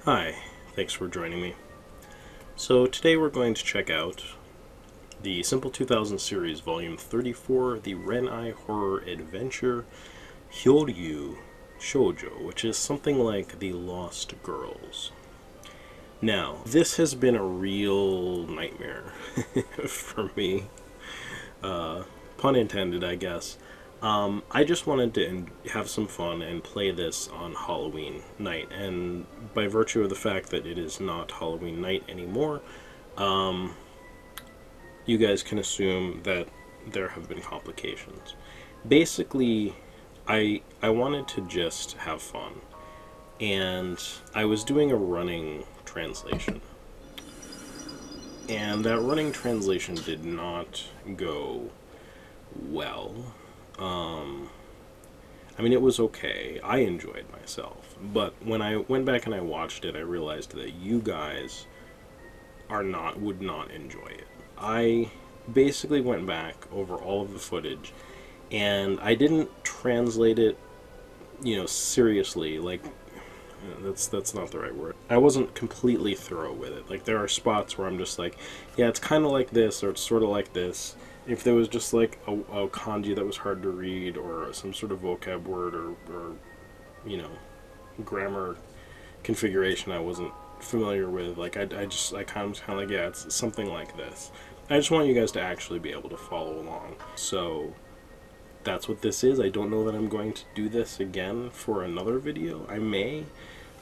Hi, thanks for joining me. So today we're going to check out the SIMPLE2000 series, Vol.34, the Renai Horror Adventure, Hyouryuu Shoujo, which is something like The Lost Girls. Now, this has been a real nightmare for me. Pun intended, I guess. I just wanted to have some fun and play this on Halloween night, and by virtue of the fact that it is not Halloween night anymore, you guys can assume that there have been complications. Basically, I wanted to just have fun, and I was doing a running translation, and that running translation did not go well. I mean, it was okay. I enjoyed myself. But when I went back and I watched it, I realized that you guys would not enjoy it. I basically went back over all of the footage, and I didn't translate it, seriously. Like, that's not the right word. I wasn't completely thorough with it. Like, there are spots where I'm just like, yeah, it's kind of like this, or it's sort of like this. If there was just like a kanji that was hard to read, or some sort of vocab word, or grammar configuration I wasn't familiar with, like I kind of like, yeah, it's something like this. I just want you guys to actually be able to follow along. So that's what this is. I don't know that I'm going to do this again for another video. I may.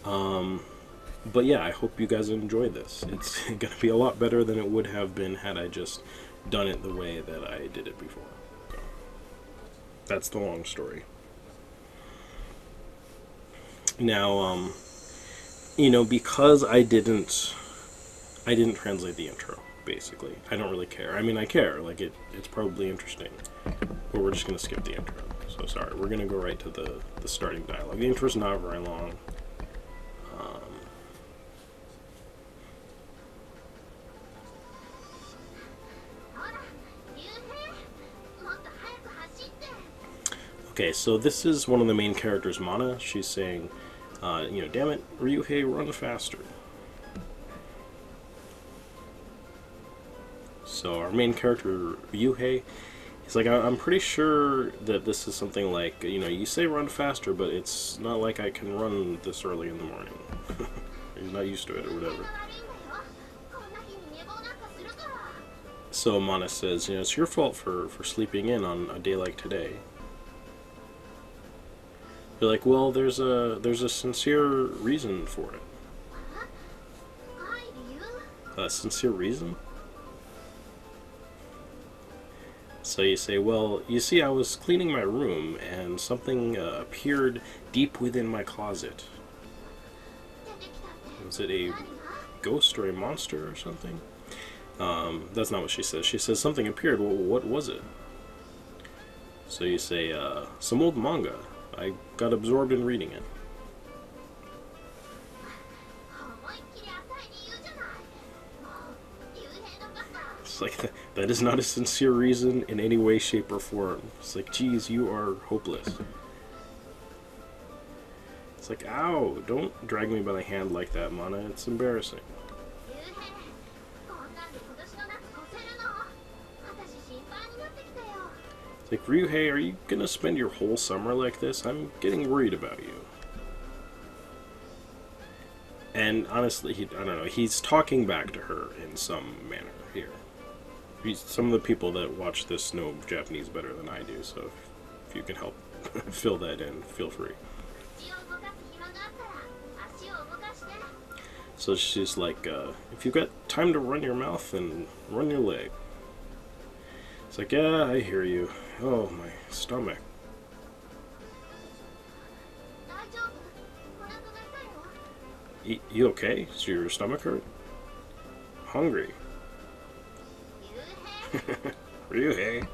But yeah, I hope you guys enjoy this. It's going to be a lot better than it would have been had I just done it the way that I did it before. So, that's the long story. Now, because I didn't translate the intro, basically. I don't really care. I mean, I care. Like, it's probably interesting. But we're just going to skip the intro. So sorry. We're going to go right to the starting dialogue. The intro's not very long. Okay, so this is one of the main characters, Mana. She's saying, damn it, Ryuhei, run faster. So our main character, Ryuhei, he's like, I'm pretty sure that this is something like, you say run faster, but it's not like I can run this early in the morning. He's not used to it or whatever. So Mana says, it's your fault for sleeping in on a day like today. You're like, well, there's a sincere reason for it. A sincere reason? So you say, well, you see, I was cleaning my room, and something appeared deep within my closet. Was it a ghost or a monster or something? That's not what she says. She says something appeared. Well, what was it? So you say, some old manga. I got absorbed in reading it. It's like, that is not a sincere reason in any way, shape, or form. It's like, geez, you are hopeless. It's like, ow, don't drag me by the hand like that, Mana. It's embarrassing. It's like, Ryuhei, are you gonna spend your whole summer like this? I'm getting worried about you. And honestly, I don't know, he's talking back to her in some manner here. Some of the people that watch this know Japanese better than I do, so if you can help fill that in, feel free. So she's like, if you've got time to run your mouth, then run your leg. It's like, yeah, I hear you. Oh, my stomach. You okay? Does your stomach hurt? Hungry. Ryuhei.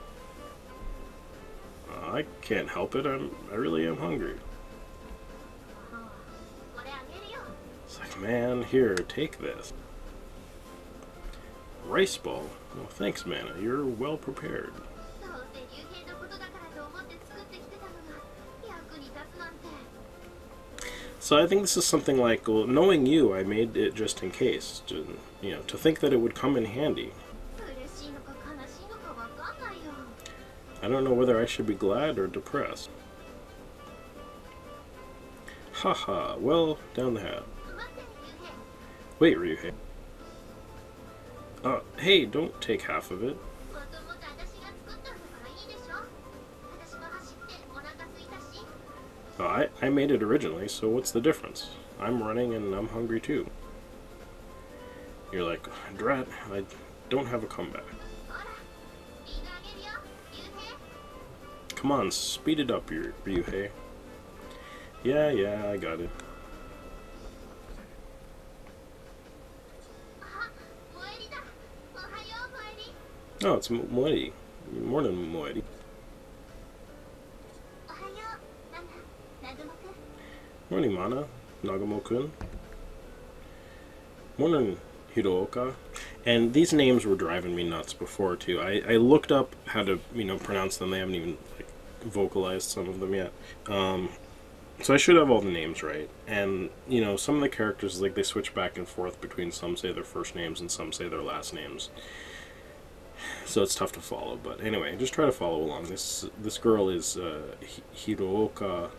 I can't help it. I really am hungry. It's like, man, here, take this. Rice ball? Well, thanks, Mana. You're well prepared. So I think this is something like, well, knowing you, I made it just in case, to think that it would come in handy. I don't know whether I should be glad or depressed. Haha, well, down the hat. Wait, Ryuhei. Hey, don't take half of it. I made it originally, so what's the difference? I'm running and I'm hungry too. You're like, drat, I don't have a comeback. Come on, speed it up, Ryuhei. Yeah, I got it. Oh, it's Moedi. Morning, Moedi. Morning, Mana. Nagamo-kun. Morning, Hirooka. And these names were driving me nuts before, too. I looked up how to, pronounce them. They haven't even, vocalized some of them yet. So I should have all the names right. And, some of the characters, they switch back and forth between some say their first names and some say their last names. So it's tough to follow. But anyway, just try to follow along. This girl is Hirooka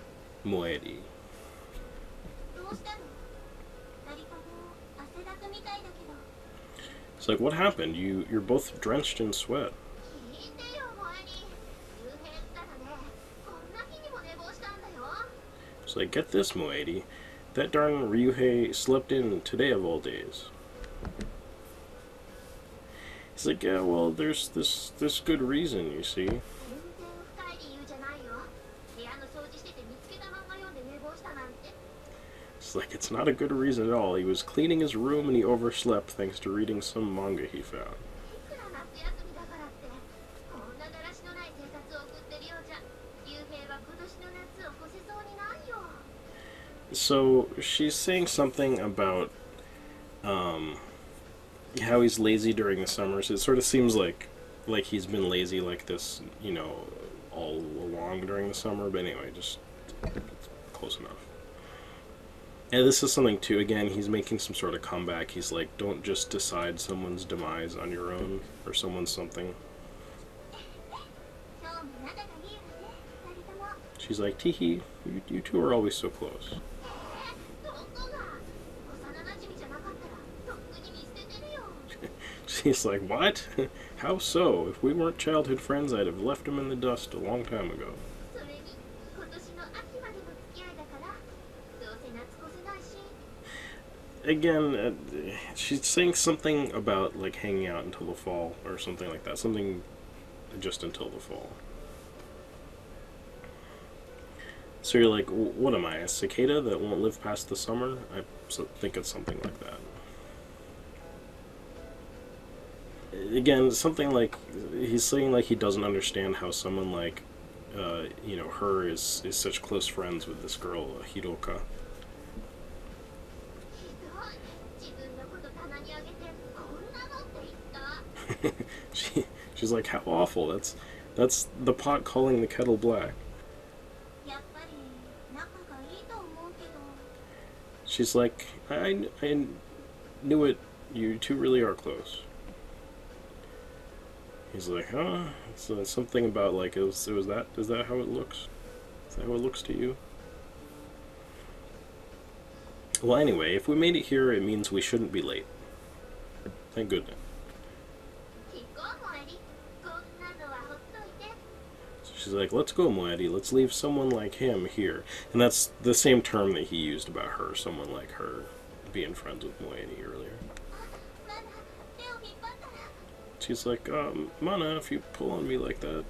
Moedi. It's like, what happened? You're both drenched in sweat. It's like, get this, Moedi. That darn Ryuhei slept in today of all days. He's like, yeah, well, there's this good reason, you see. It's like, it's not a good reason at all. He was cleaning his room and he overslept thanks to reading some manga he found. So she's saying something about how he's lazy during the summers. It sort of seems like he's been lazy like this, all along during the summer. But anyway, just close enough. And this is something too. Again, he's making some sort of comeback. He's like, don't just decide someone's demise on your own or someone's something. She's like, Teehee, you two are always so close. She's like, what? How so? If we weren't childhood friends, I'd have left him in the dust a long time ago. Again, she's saying something about, hanging out until the fall, or something like that. Something just until the fall. So you're like, what am I, a cicada that won't live past the summer? I think it's something like that. Again, something like, he's saying he doesn't understand how someone like, her is such close friends with this girl, Hirooka. She's like, how awful, that's the pot calling the kettle black. She's like, I knew it, you two really are close. He's like, huh? So something about is that how it looks? Is that how it looks to you? Well, anyway, if we made it here, it means we shouldn't be late. Thank goodness. So she's like, let's go, Moedi. Let's leave someone like him here. And that's the same term that he used about her, someone like her, being friends with Moedi earlier. She's like, Mana, if you pull on me like that.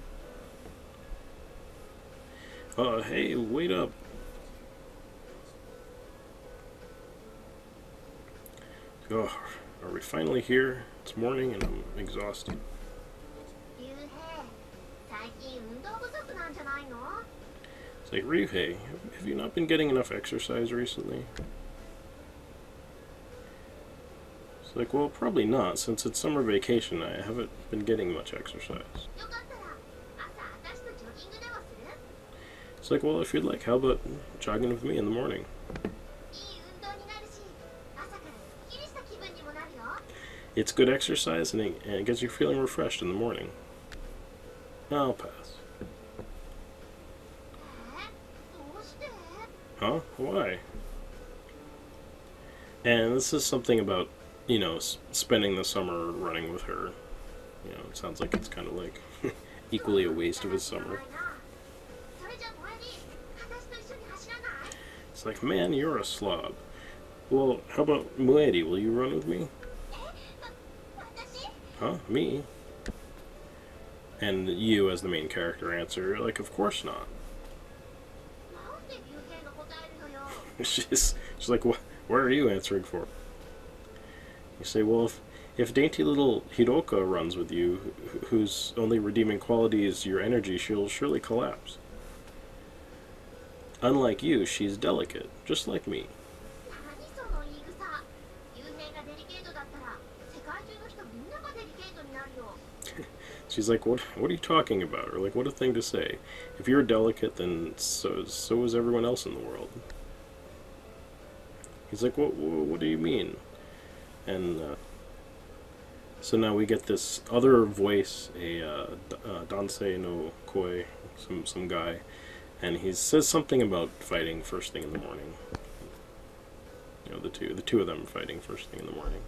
Hey, wait up. Oh, are we finally here? It's morning and I'm exhausted. It's like, Ryuhei, have you not been getting enough exercise recently? It's like, well, probably not. Since it's summer vacation, I haven't been getting much exercise. It's like, well, if you'd like, how about jogging with me in the morning? It's good exercise, and it gets you feeling refreshed in the morning. I'll pass. Huh? Why? And this is something about, you know, spending the summer running with her. You know, it sounds like it's kind of like equally a waste of his summer. It's like, man, you're a slob. Well, how about Muedi? Will you run with me? Huh? Me? And you, as the main character, answer, like, of course not. she's like, what are you answering for? You say, well, if dainty little Hiroka runs with you, whose only redeeming quality is your energy, she'll surely collapse. Unlike you, she's delicate, just like me. She's like, what are you talking about? Or like, what a thing to say. If you're delicate, then so is everyone else in the world. He's like, what do you mean? And so now we get this other voice, a Dansei no Koi, some guy, and he says something about fighting first thing in the morning. You know, the two of them fighting first thing in the morning.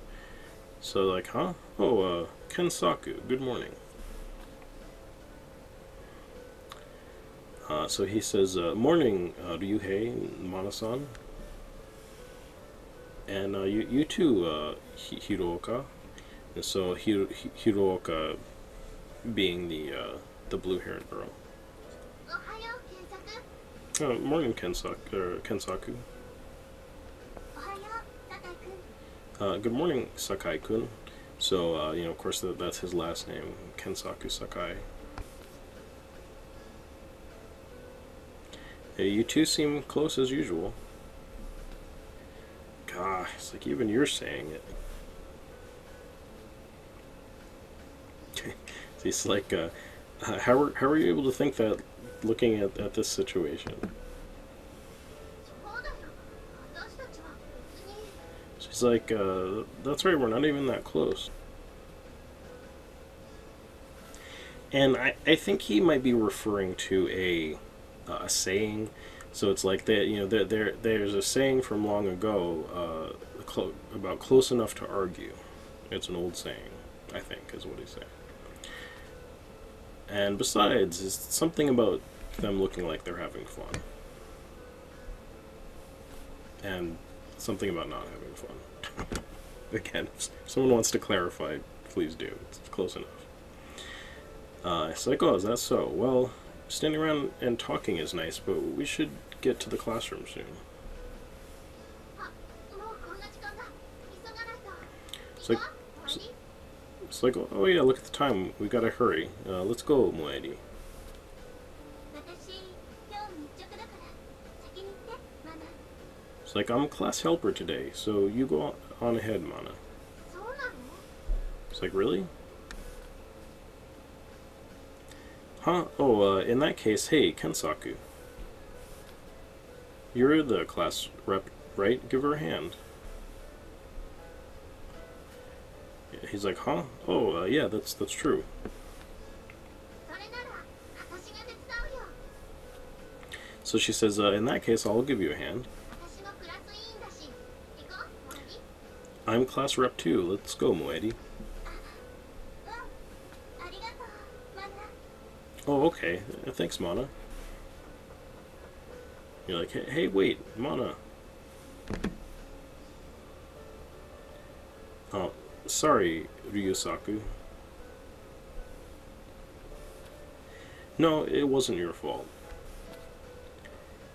So like, huh? Oh, Kensaku, good morning. So he says, morning, Ryuhei, Mana-san. And you too, Hiroka. And so Hiroka being the blue-haired girl. Morning, Kensaku. Good morning, Sakai-kun. So, you know, of course, that's his last name, Kensaku Sakai. Hey, you two seem close as usual. God, it's like even you're saying it. It's like, how are you able to think that looking at this situation? She's like, that's right, we're not even that close. And I think he might be referring to a saying. So it's like that, you know, there's a saying from long ago about close enough to argue. It's an old saying, I think, is what he's saying. And besides, it's something about them looking like they're having fun. And something about not having fun. Again, if someone wants to clarify, please do. It's close enough. It's like, oh, is that so? Well, standing around and talking is nice, but we should get to the classroom soon. It's like, oh yeah, look at the time. We gotta hurry. Let's go, Muedi. It's like, I'm a class helper today, so you go on ahead, Mana. It's like, really? Huh? Oh, in that case, hey, Kensaku. You're the class rep, right? Give her a hand. He's like, huh? Oh, yeah, that's true. So she says, in that case, I'll give you a hand. I'm class rep too. Let's go, Muedi. Oh, okay. Thanks, Mana. You're like, hey, wait, Mana. Oh, sorry, Ryusaku. No, it wasn't your fault.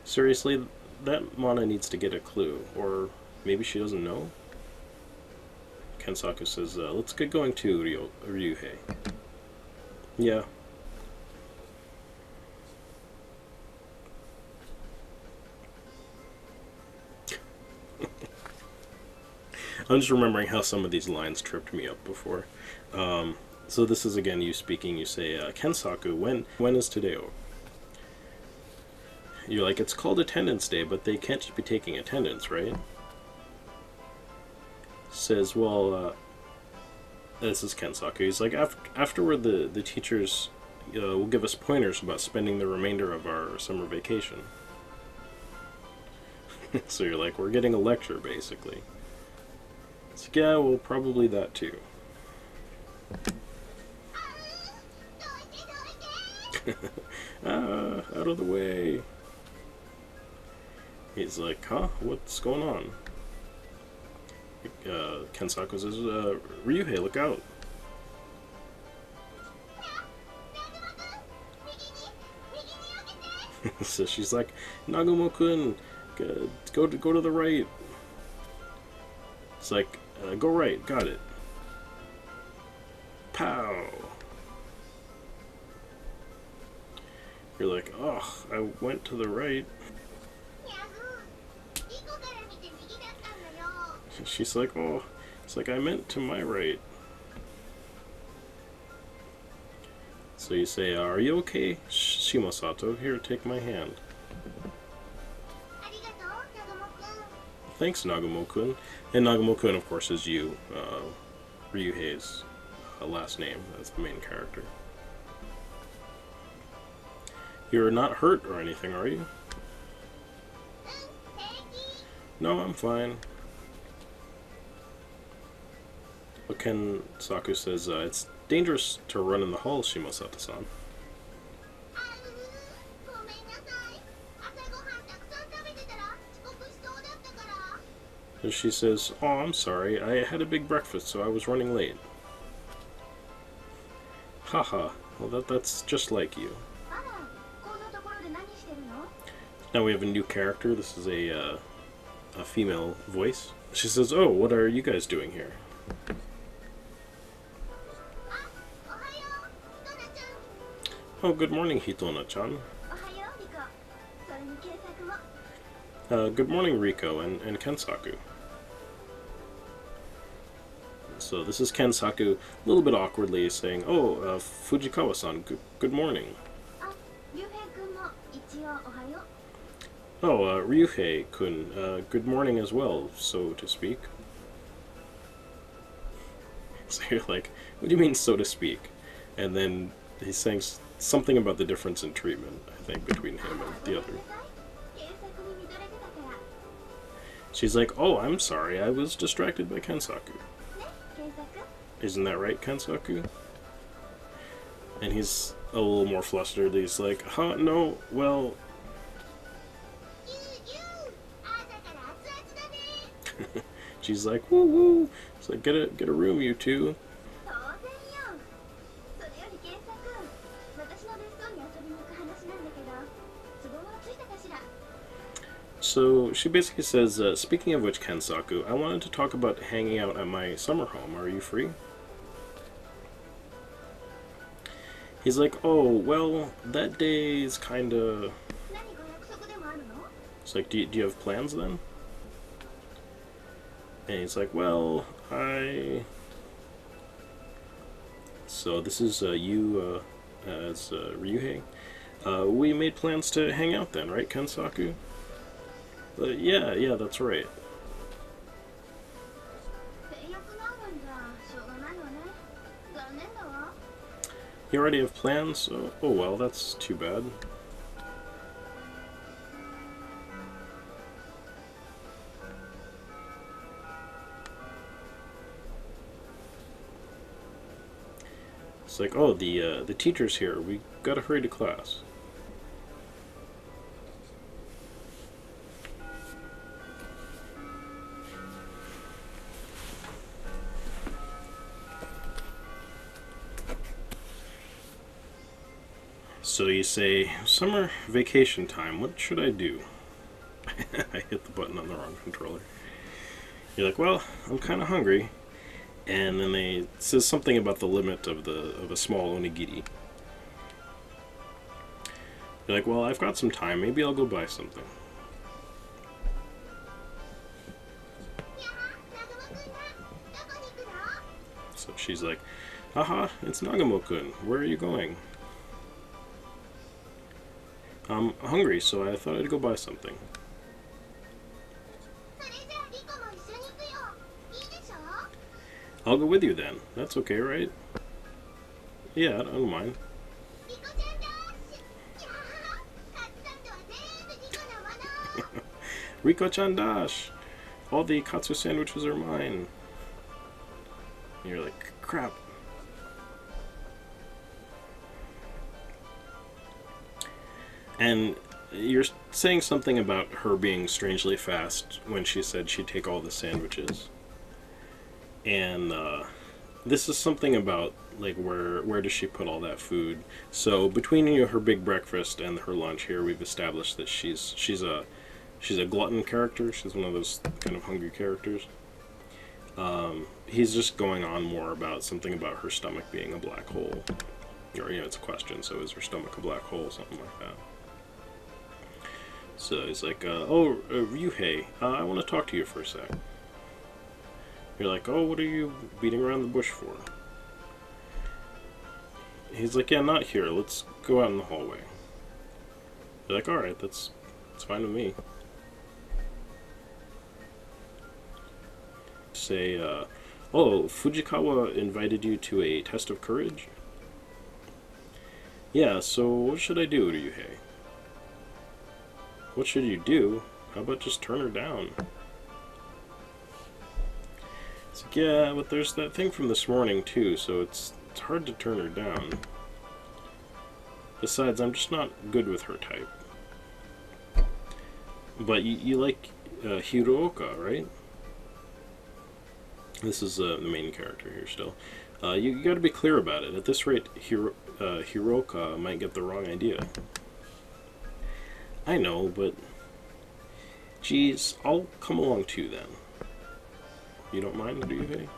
Seriously, that Mana needs to get a clue. Or maybe she doesn't know? Kensaku says, let's get going to Ryuhei. Yeah. I'm just remembering how some of these lines tripped me up before. So this is again you speaking. You say, Kensaku, when is today over? You're like, it's called attendance day, but they can't just be taking attendance, right? Says, well, This is Kensaku. He's like, afterward, the teachers will give us pointers about spending the remainder of our summer vacation. So you're like, we're getting a lecture, basically. It's like, yeah, well, probably that too. Out of the way. He's like, huh? What's going on? Kensaku says, Ryuhei, look out. So she's like, Nagumo-kun, go to the right. It's like, go right, got it. Pow. You're like, oh, I went to the right. She's like, oh, it's like I meant to my right. So you say, are you okay, Shimosato? Here, take my hand. Thanks, Nagumo-kun. And Nagumo-kun, of course, is you, Ryuhei's last name. That's the main character. You're not hurt or anything, are you? No, I'm fine. But Kensaku says, it's dangerous to run in the hall, Shimosato-san. And she says, oh, I'm sorry, I had a big breakfast, so I was running late. Haha, well that's just like you. Now we have a new character. This is a female voice. She says, oh, what are you guys doing here? Oh, good morning, Hitona-chan. Good morning, Riko and Kensaku. So this is Kensaku, a little bit awkwardly saying, oh, Fujikawa-san, good morning. Oh, Ryuhei-kun, good morning as well, so to speak. So you're like, what do you mean, so to speak? And then he's saying something about the difference in treatment, I think, between him and the other. She's like, oh, I'm sorry, I was distracted by Kensaku. Isn't that right, Kensaku? And he's a little more flustered. He's like, huh, no, well... She's like, woo woo. It's like, get a room, you two. So she basically says, speaking of which, Kensaku, I wanted to talk about hanging out at my summer home. Are you free? He's like, oh, well, that day is kinda... It's like, do you have plans then? And he's like, well, So this is you as Ryuhei. We made plans to hang out then, right, Kensaku? Yeah, that's right. You already have plans? Oh well, that's too bad. It's like, oh, the teacher's here. We gotta hurry to class. So you say, summer vacation time, what should I do? I hit the button on the wrong controller. You're like, well, I'm kind of hungry. And then it says something about the limit of a small onigiri. You're like, well, I've got some time, maybe I'll go buy something. So she's like, haha, it's Nagumo-kun, where are you going? I'm hungry, so I thought I'd go buy something. I'll go with you then. That's okay, right? Yeah, I don't mind. Riko-chan dash! All the katsu sandwiches are mine. And you're like, crap. And you're saying something about her being strangely fast when she said she'd take all the sandwiches. And this is something about, like, where does she put all that food? So between her big breakfast and her lunch here, we've established that she's a glutton character. She's one of those kind of hungry characters. He's just going on more about something about her stomach being a black hole. Or, it's a question, so is her stomach a black hole? Something like that. So he's like, Ryuhei, I want to talk to you for a sec. You're like, oh, what are you beating around the bush for? He's like, yeah, not here. Let's go out in the hallway. You're like, alright, that's fine with me. Say, oh, Fujikawa invited you to a test of courage? Yeah, so what should I do, Ryuhei? What should you do? How about just turn her down? It's like, yeah, but there's that thing from this morning too, so it's hard to turn her down. Besides, I'm just not good with her type. But you like Hiroka, right? This is the main character here still. You gotta be clear about it. At this rate, Hiroka might get the wrong idea. I know, but geez, I'll come along too then. You don't mind, do you?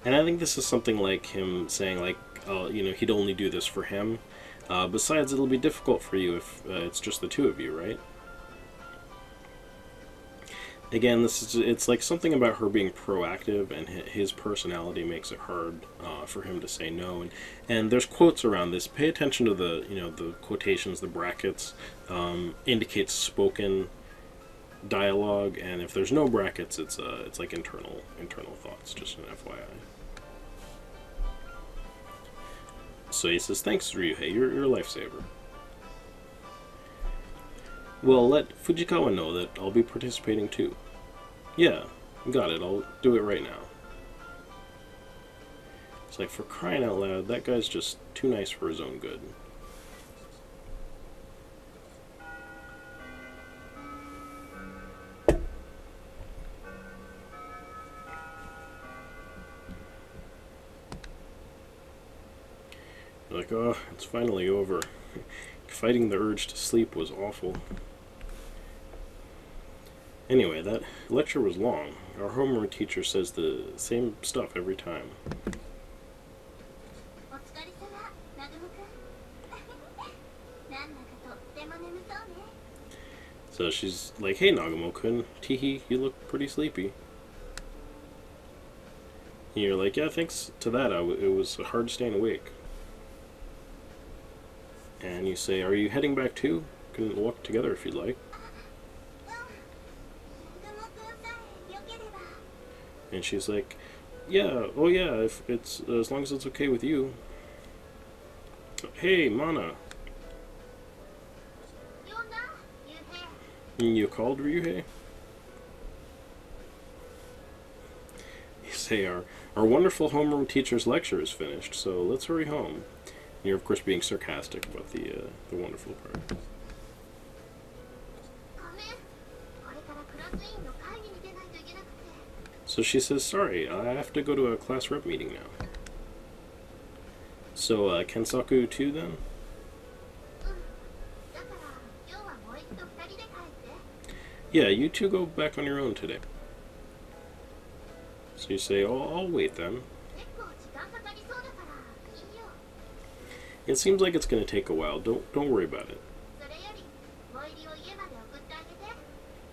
And I think this is something like him saying, like, he'd only do this for him. Besides, it'll be difficult for you if it's just the two of you, right? Again, it's like something about her being proactive, and his personality makes it hard for him to say no. And there's quotes around this. Pay attention to the quotations, the brackets indicates spoken dialogue, and if there's no brackets, it's like internal thoughts. Just an FYI. So he says, "Thanks, Ryuhei. You're a lifesaver." Well, let Fujikawa know that I'll be participating too. Yeah, got it. I'll do it right now. It's like, for crying out loud, that guy's just too nice for his own good. You're like, oh, it's finally over. Fighting the urge to sleep was awful. Anyway, that lecture was long. Our homeroom teacher says the same stuff every time. So she's like, hey Nagumo-kun, teehee, you look pretty sleepy. And you're like, yeah, thanks to that, it was hard staying awake. And you say, are you heading back too? Can walk together if you'd like. And she's like, yeah, oh yeah, if it's as long as it's okay with you. Hey, Mana. You called, Ryuhei? You say, our wonderful homeroom teacher's lecture is finished, so let's hurry home. And you're, of course, being sarcastic about the wonderful part. So she says, sorry, I have to go to a class rep meeting now. So, Kensaku too, then? Yeah, you two go back on your own today. So you say, oh, I'll wait then. It seems like it's going to take a while. Don't worry about it.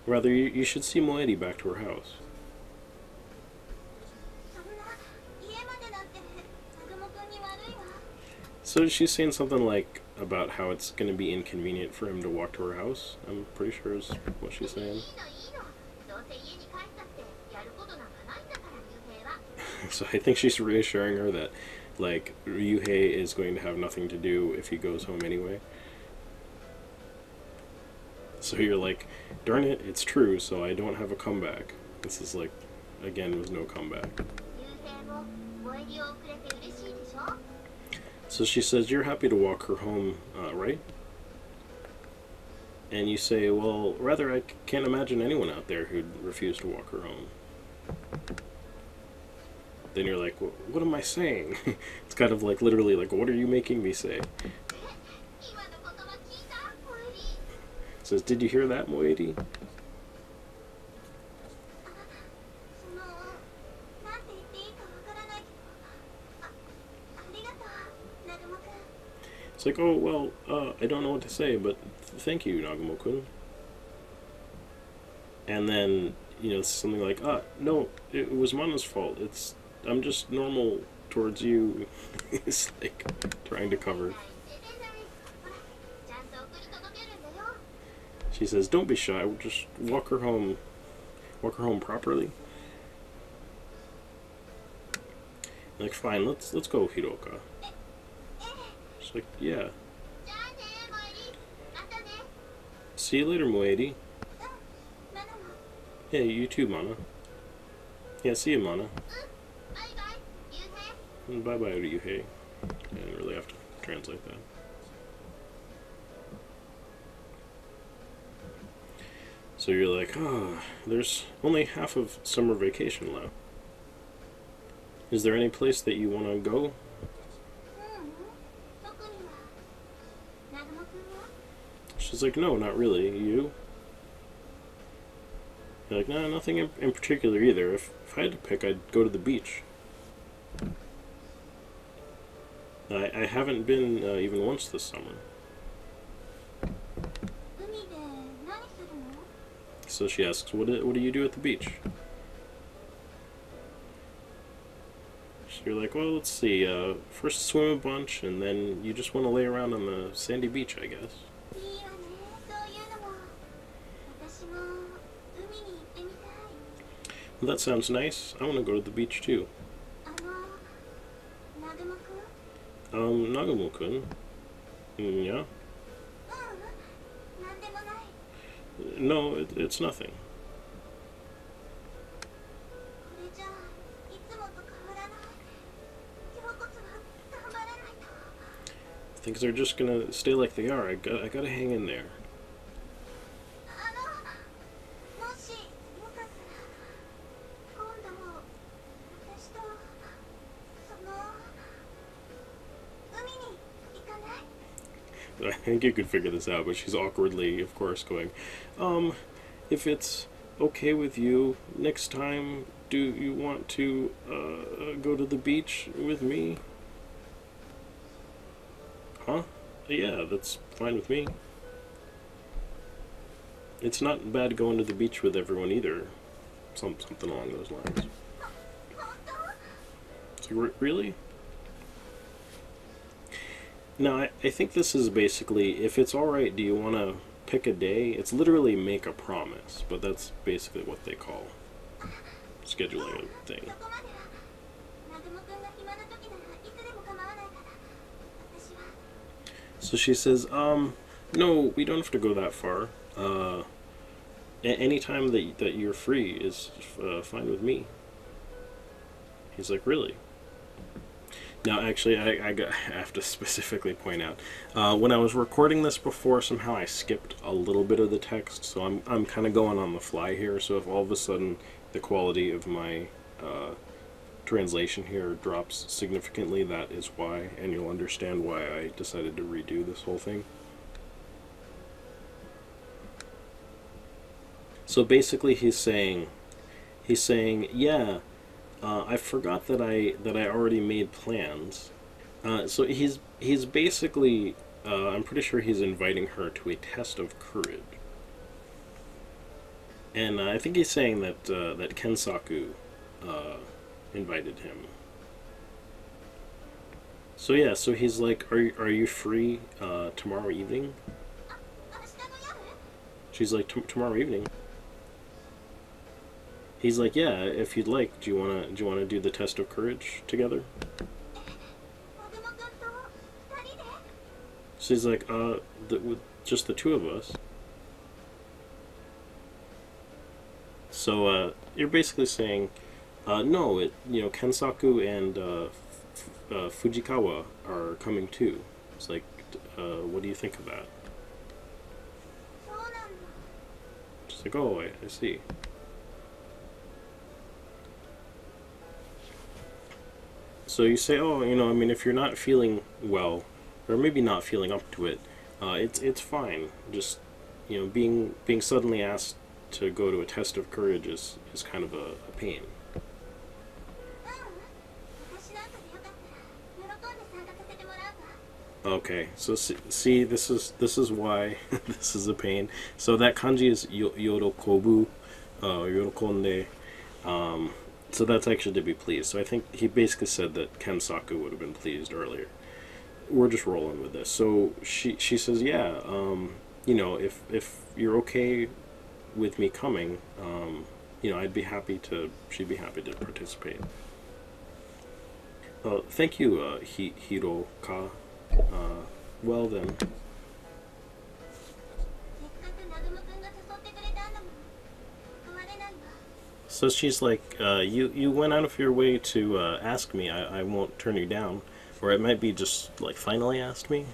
Rather, you should see Moedi back to her house. So she's saying something like about how it's going to be inconvenient for him to walk to her house. I'm pretty sure is what she's saying. So I think she's reassuring her that, like, Ryuhei is going to have nothing to do if he goes home anyway. So you're like, darn it, it's true, so I don't have a comeback. This is like, again, with no comeback. So she says, you're happy to walk her home, right? And you say, well, rather, I can't imagine anyone out there who'd refuse to walk her home. Then you're like, well, what am I saying? It's kind of like, literally, like, what are you making me say? Says, did you hear that, Moeidi? It's like, oh, well, I don't know what to say, but thank you, Nagumo-kun. And then, you know, something like, no, it was Mana's fault. I'm just normal towards you. It's like, trying to cover. She says, don't be shy, we'll just walk her home properly. Like, fine, let's go, Hiroka. She's like, yeah. See you later, Moeidi. Yeah, you too, Mana. Yeah, see you, Mana. And bye-bye, Ryuhei. I didn't really have to translate that. So you're like, there's only half of summer vacation left. Is there any place that you want to go? She's like, no, not really. You? You're like, no, nothing in particular either. If I had to pick, I'd go to the beach. I haven't been even once this summer. So she asks, what do you do at the beach? You're like, well, let's see, first swim a bunch, and then you just want to lay around on the sandy beach, I guess. Well, that sounds nice. I want to go to the beach, too. Nagumo-kun? Yeah? No, it's nothing. Things are just gonna stay like they are. I gotta hang in there. I think you could figure this out, but she's awkwardly, of course, going, if it's okay with you, next time, do you want to go to the beach with me? Huh? Yeah, that's fine with me. It's not bad going to the beach with everyone either. Something along those lines. So, really? Now, I think this is basically, if it's alright, do you want to pick a day? It's literally make a promise, but that's basically what they call scheduling a thing. So she says, no, we don't have to go that far. Any time that you're free is fine with me. He's like, really? Now, actually, I have to specifically point out, when I was recording this before, somehow I skipped a little bit of the text, so I'm kind of going on the fly here, so if all of a sudden the quality of my translation here drops significantly, that is why, and you'll understand why I decided to redo this whole thing. So basically he's saying, yeah, I forgot that I already made plans. So he's basically, I'm pretty sure he's inviting her to a test of courage. And I think he's saying that that Kensaku invited him. So yeah, so he's like, are you free tomorrow evening? She's like, tomorrow evening. He's like, yeah, if you'd like, do you wanna do the test of courage together? She's like, with just the two of us. So you're basically saying, no, Kensaku and Fujikawa are coming too. It's like, what do you think of that? She's like, oh, I see. So you say, oh, I mean, if you're not feeling well, or maybe not feeling up to it, it's fine. Just, being suddenly asked to go to a test of courage is kind of a pain. Okay, so see, this is why this is a pain. So that kanji is yorokobu, yorokonde. So that's actually to be pleased. So I think he basically said that Kensaku would have been pleased earlier. We're just rolling with this. So she says, yeah, if you're okay with me coming, I'd be happy to. She'd be happy to participate. Thank you, Hiroka. Well then. So she's like, you went out of your way to ask me. I won't turn you down. Or it might be just like finally asked me.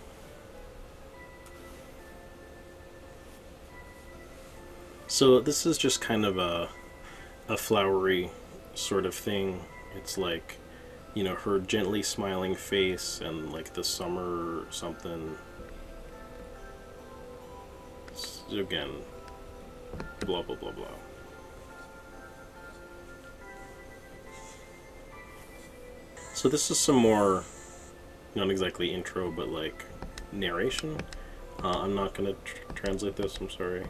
So this is just kind of a flowery sort of thing. It's like, her gently smiling face and like the summer or something. Again, blah blah blah blah. So this is some more, not exactly intro, but like narration. I'm not gonna translate this, I'm sorry.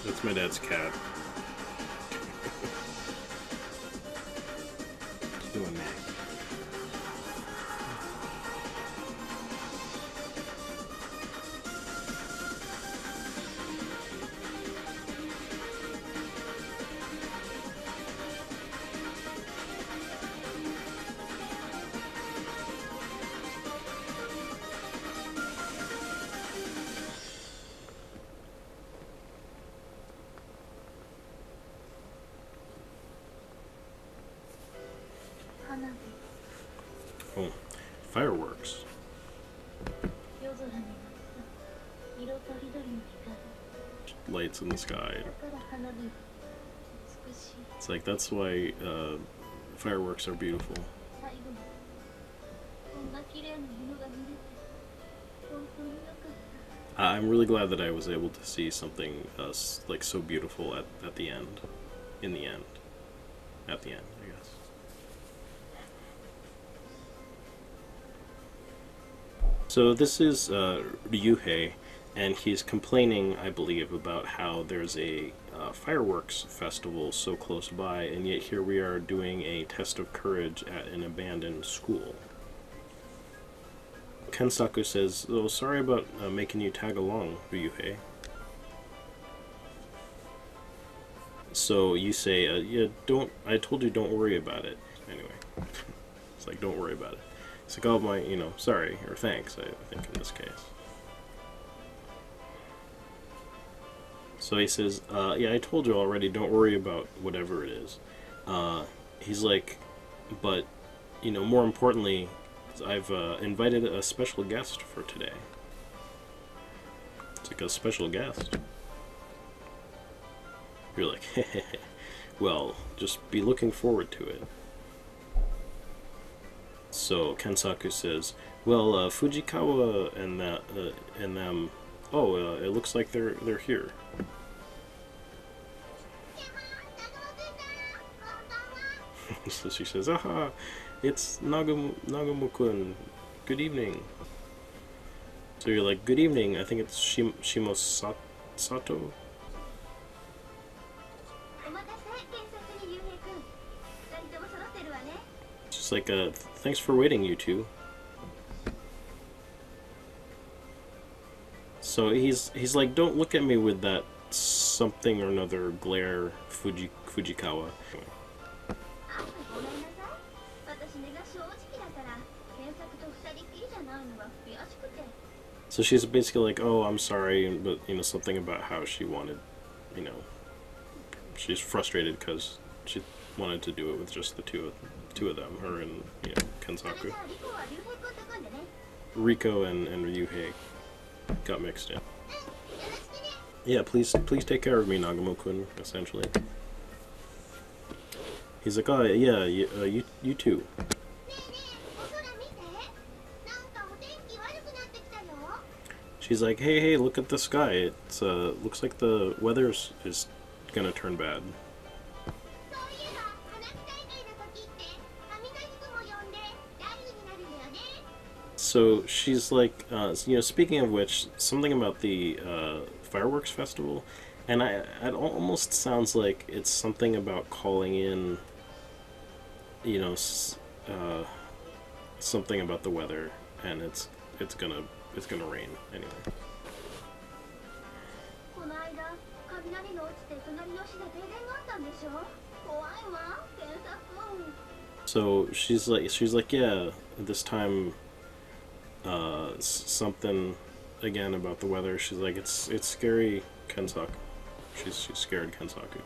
That's my dad's cat. He's doing that. Oh, fireworks. Lights in the sky. It's like, that's why fireworks are beautiful. I'm really glad that I was able to see something like so beautiful at the end. In the end. At the end, I guess. So this is Ryuhei, and he's complaining, I believe, about how there's a fireworks festival so close by, and yet here we are doing a test of courage at an abandoned school. Kensaku says, "Oh, sorry about making you tag along, Ryuhei." So you say, "Yeah, I told you don't worry about it." Anyway, it's like, don't worry about it. It's like, oh, sorry, or thanks, I think in this case. So he says, yeah, I told you already, don't worry about whatever it is. He's like, but, you know, more importantly, I've invited a special guest for today. It's like a special guest. You're like, hehehe. Well, just be looking forward to it. So Kensaku says, well, Fujikawa and them. Oh, it looks like they're here. So she says, aha, it's Nagamo-kun. Good evening. So you're like, good evening. I think it's Shimo Sato. Just like, thanks for waiting, you two. So he's like, don't look at me with that something or another glare, Fujikawa. So she's basically like, oh, I'm sorry, but, you know, something about how she wanted, you know, she's frustrated because she wanted to do it with just the two of them, her and, you know, Kensaku. Riko and Ryuhei got mixed in. Yeah, please take care of me, Nagamo-kun, essentially. He's like, oh, yeah, you too. She's like, hey, look at the sky. It's looks like the weather is gonna turn bad. So she's like, you know, speaking of which, something about the fireworks festival, and it almost sounds like it's something about calling in, you know, something about the weather, and it's gonna rain anyway. So she's like, yeah, this time, something again about the weather. She's like, it's scary, Kensaku. She's scared Kensaku.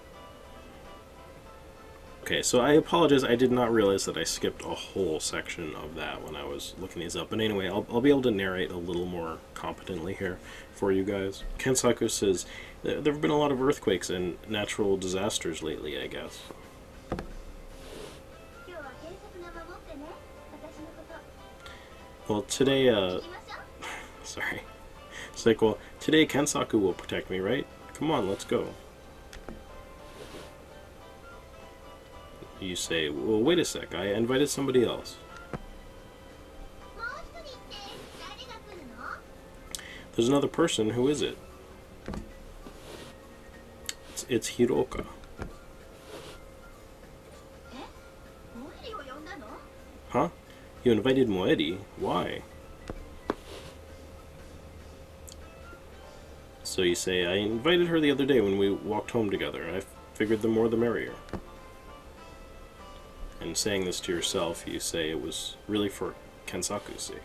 Okay, so I apologize. I did not realize that I skipped a whole section of that when I was looking these up. But anyway, I'll be able to narrate a little more competently here for you guys. Kensaku says, there have been a lot of earthquakes and natural disasters lately, I guess. Well, today, sorry. It's like, well, today Kensaku will protect me, right? Come on, let's go. You say, well, wait a sec, I invited somebody else. There's another person, who is it? It's Hiroka. Huh? You invited Moedi? Why? So you say, I invited her the other day when we walked home together. I figured the more the merrier. And saying this to yourself, you say it was really for Kensaku's sake.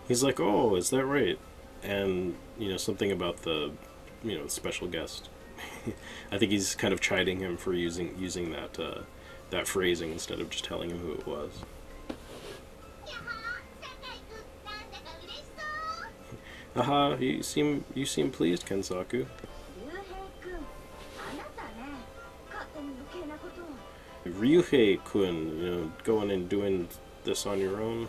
He's like, oh, is that right? And, you know, something about the, you know, special guest. I think he's kind of chiding him for using that that phrasing instead of just telling him who it was. Aha, you seem pleased, Kensaku. Ryuhei-kun, you know, going and doing this on your own.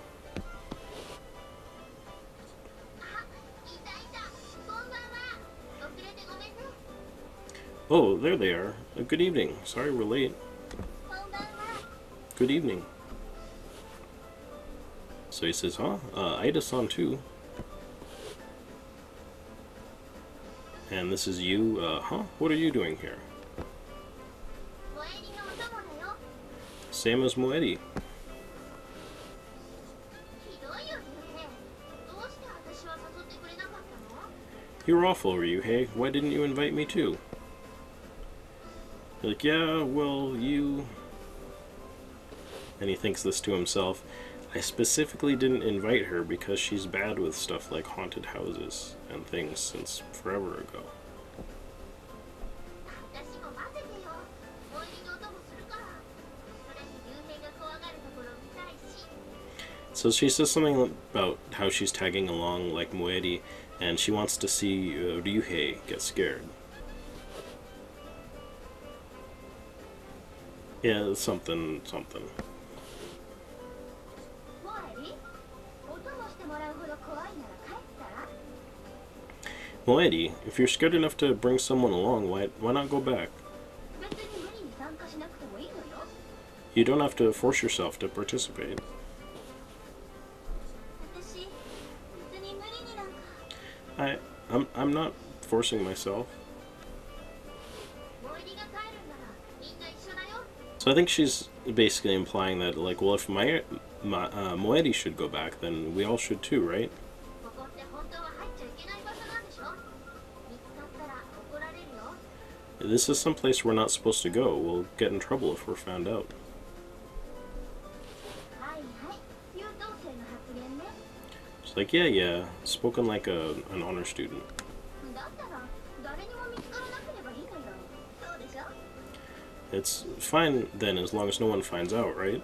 Oh, there they are. Good evening. Sorry we're late. Good evening. So he says, huh? Ida-san too. And this is you, huh? What are you doing here? Same as Moedi. You're awful, Ryuhei. Why didn't you invite me too? You're like, yeah, well, you... And he thinks this to himself. I specifically didn't invite her because she's bad with stuff like haunted houses and things since forever ago. So she says something about how she's tagging along like Moedi, and she wants to see Ryuhei get scared. Yeah, something. Moedi, if you're scared enough to bring someone along, why not go back? You don't have to force yourself to participate. I'm not forcing myself. So I think she's basically implying that, like, well, if Moedi should go back, then we all should too, right? This is some place we're not supposed to go. We'll get in trouble if we're found out. It's like, yeah, spoken like an honor student. It's fine then, as long as no one finds out, right?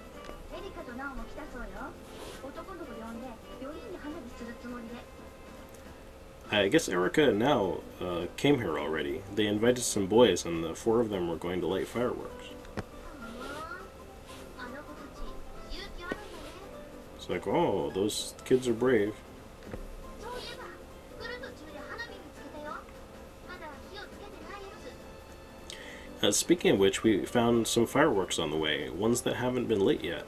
I guess Erica and Nao came here already. They invited some boys, and the 4 of them were going to light fireworks. It's like, oh, those kids are brave. Speaking of which, we found some fireworks on the way, ones that haven't been lit yet.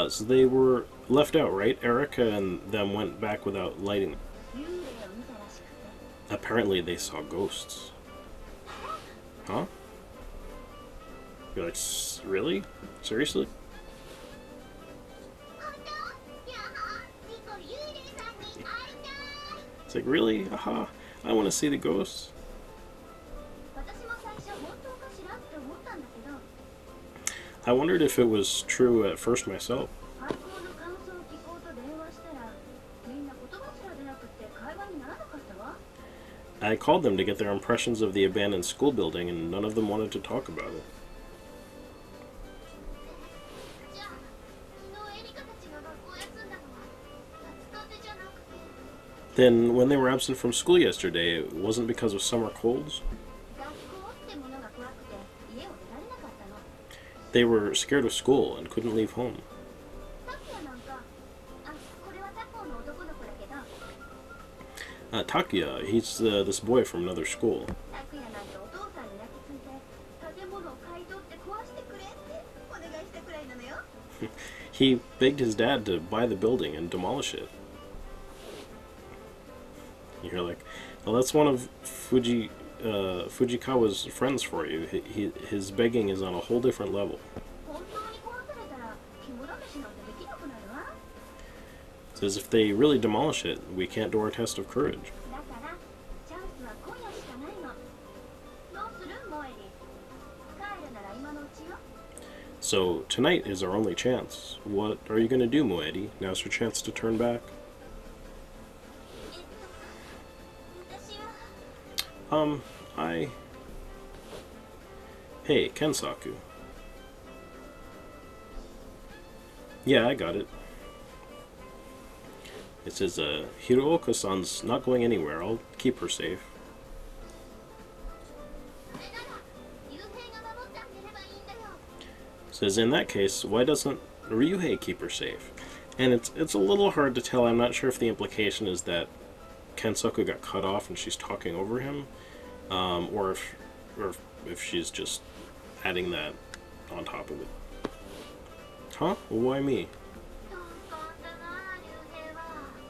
So they were left out, right? Erica and them went back without lighting them. Apparently they saw ghosts. Huh? You're like, really? Seriously? It's like, really? Haha, I want to see the ghosts. I wondered if it was true at first myself. I called them to get their impressions of the abandoned school building, and none of them wanted to talk about it. Then, when they were absent from school yesterday, it wasn't because of summer colds? They were scared of school and couldn't leave home. Takuya, he's this boy from another school. He begged his dad to buy the building and demolish it. You're like, well, that's one of Fujikawa's friends for you. His begging is on a whole different level. Says if they really demolish it, we can't do our test of courage. So tonight is our only chance. What are you going to do, Moedi? Now's your chance to turn back. Hey, Kensaku. Yeah, I got it. It says, Hiroka-san's not going anywhere. I'll keep her safe. Says, in that case, why doesn't Ryuhei keep her safe? And it's a little hard to tell. I'm not sure if the implication is that Kensaku got cut off and she's talking over him, or if she's just adding that on top of it. Huh? Well, why me?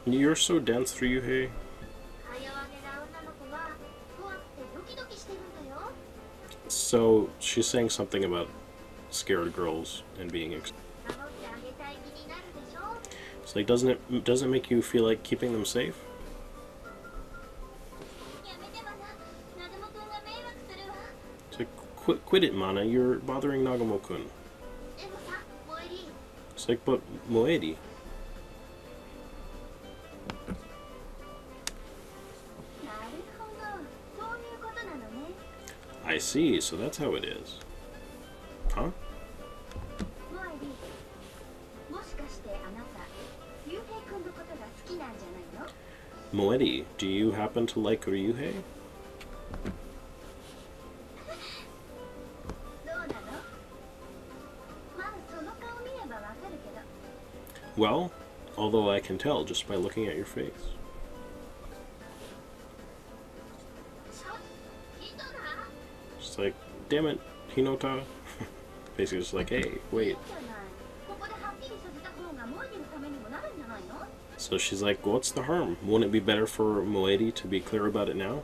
You're so dense, Ryuhei. So she's saying something about scared girls and being it's like, doesn't it make you feel like keeping them safe? It's like, quit it, Mana. You're bothering Nagamo-kun. It's like, but Moedi. I see, so that's how it is. Huh? Moedi, do you happen to like Ryuhei? Well, although I can tell just by looking at your face. Just like, damn it, Hinota. Basically just like, hey, wait. So she's like, what's the harm? Wouldn't it be better for Moedi to be clear about it now?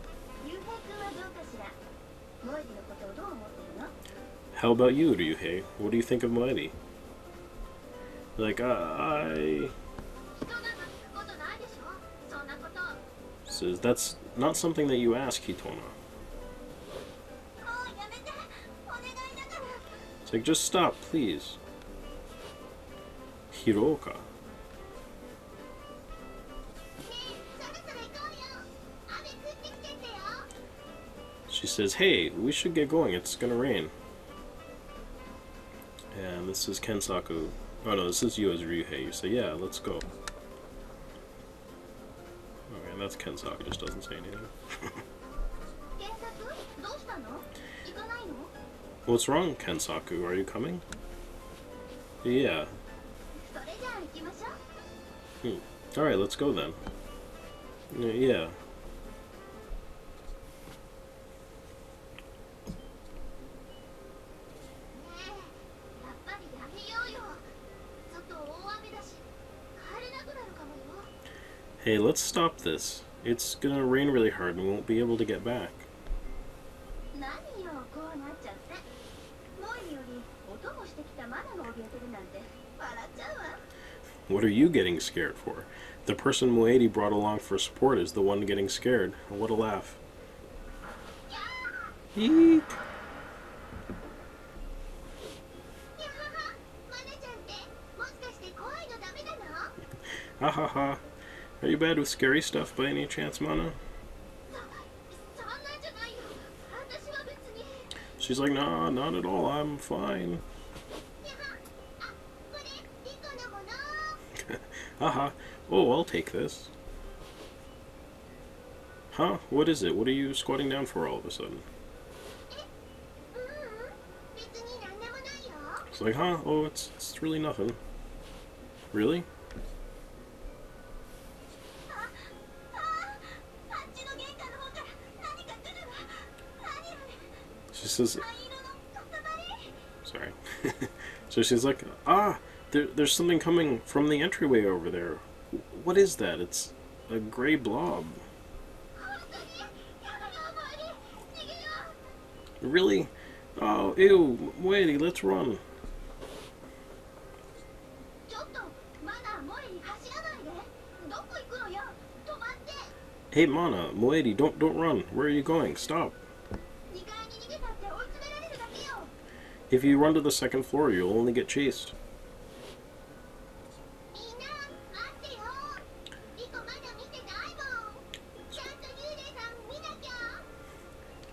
How about you, Ryuhei? What do you think of Moedi? Like, Says, that's not something that you ask, Hitona. It's like, just stop, please. Hiroka. She says, hey, we should get going, it's gonna rain. And this is Kensaku. Oh no, this is you as Ryuhei. You say, yeah, let's go. Okay, and that's Kensaku, just doesn't say anything. What's wrong, Kensaku? Are you coming? Yeah. Alright, let's go then. Yeah. Hey, let's stop this. It's gonna rain really hard and we won't be able to get back. What are you getting scared for? The person Moedi brought along for support is the one getting scared. What a laugh. Eek! Ha ha ha. Are you bad with scary stuff by any chance, Mana? She's like, nah, not at all, I'm fine. Haha. Oh, I'll take this. Huh? What is it? What are you squatting down for all of a sudden? It's like, huh? Oh, it's really nothing. Really? She says, sorry. So she's like, there's something coming from the entryway over there. What is that? It's a gray blob. Really? Oh, ew, Moedi, let's run. Hey, Mana, Moedi, don't run. Where are you going? Stop. If you run to the second floor, you'll only get chased.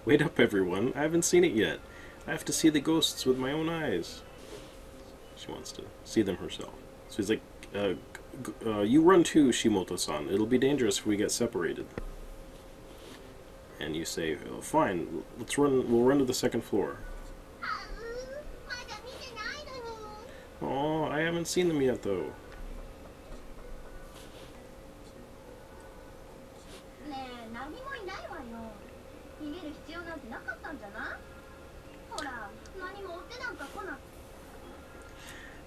Wait up, everyone. I haven't seen it yet. I have to see the ghosts with my own eyes. She wants to see them herself. So he's like, you run too, Shimoto-san. It'll be dangerous if we get separated. And you say, oh, fine, let's run. We'll run to the second floor. Oh, I haven't seen them yet, though.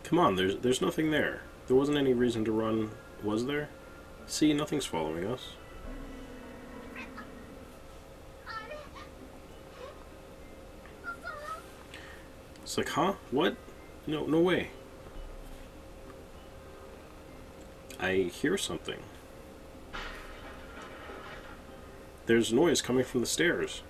Come on, there's nothing there. There wasn't any reason to run, was there? See, nothing's following us. It's like, huh? What? No way. I hear something. There's noise coming from the stairs.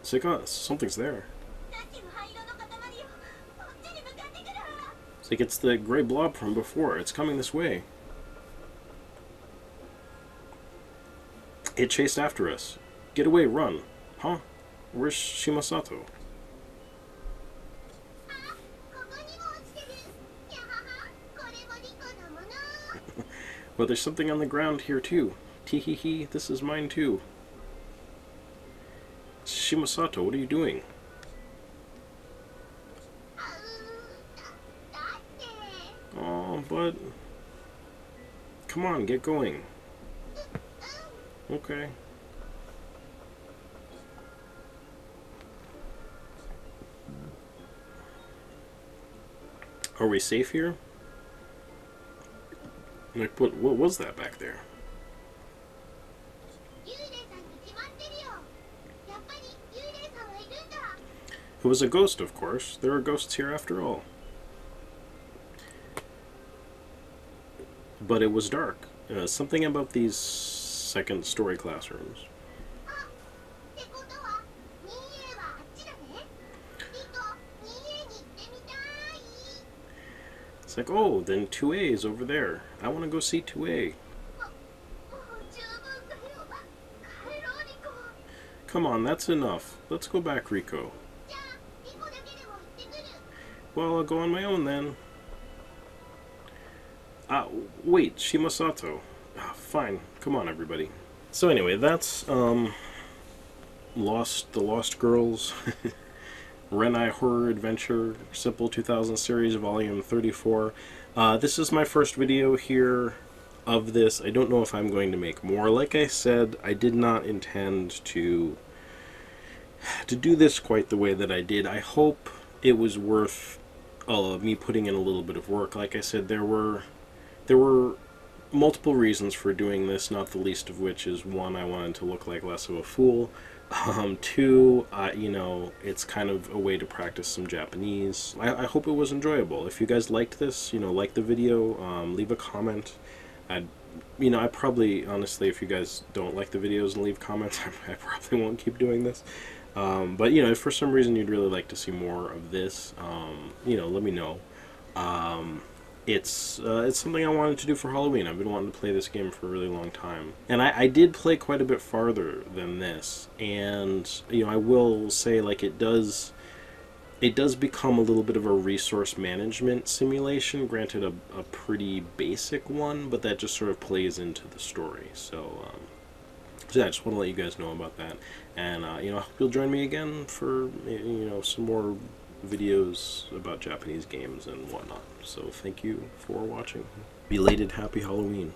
It's like, oh, something's there. It's like it's the gray blob from before. It's coming this way. It chased after us. Get away, run. Huh? Where's Shimasato? Well, there's something on the ground here too. Tee-hee-hee, this is mine too. Shimasato, what are you doing? Oh, but... Come on, get going. Okay. Are we safe here? Like, what was that back there? It was a ghost, of course. There are ghosts here after all. But it was dark. Something about these second story classrooms. It's like, oh, then 2A is over there. I want to go see 2A. Come on, that's enough. Let's go back, Rico. Well, I'll go on my own then. Wait, Shimasato. Fine, come on everybody. So anyway, that's the Lost Girls Renai Horror Adventure SIMPLE2000 series Volume 34. This is my first video here of this. I don't know if I'm going to make more. Like I said, I did not intend to do this quite the way that I did. I hope it was worth me putting in a little bit of work. Like I said, there were multiple reasons for doing this, not the least of which is, one, I wanted to look like less of a fool. Two, you know, it's kind of a way to practice some Japanese. I hope it was enjoyable. If you guys liked this, you know, like the video, leave a comment. I probably, honestly, if you guys don't like the videos and leave comments, I probably won't keep doing this. But, you know, if for some reason you'd really like to see more of this, you know, let me know. It's something I wanted to do for Halloween. I've been wanting to play this game for a really long time. And I did play quite a bit farther than this. And, you know, I will say, like, it does become a little bit of a resource management simulation. Granted, a pretty basic one, but that just sort of plays into the story. So yeah, I just want to let you guys know about that. And, you know, I hope you'll join me again for, you know, some more videos about Japanese games and whatnot. So thank you for watching. Belated Happy Halloween.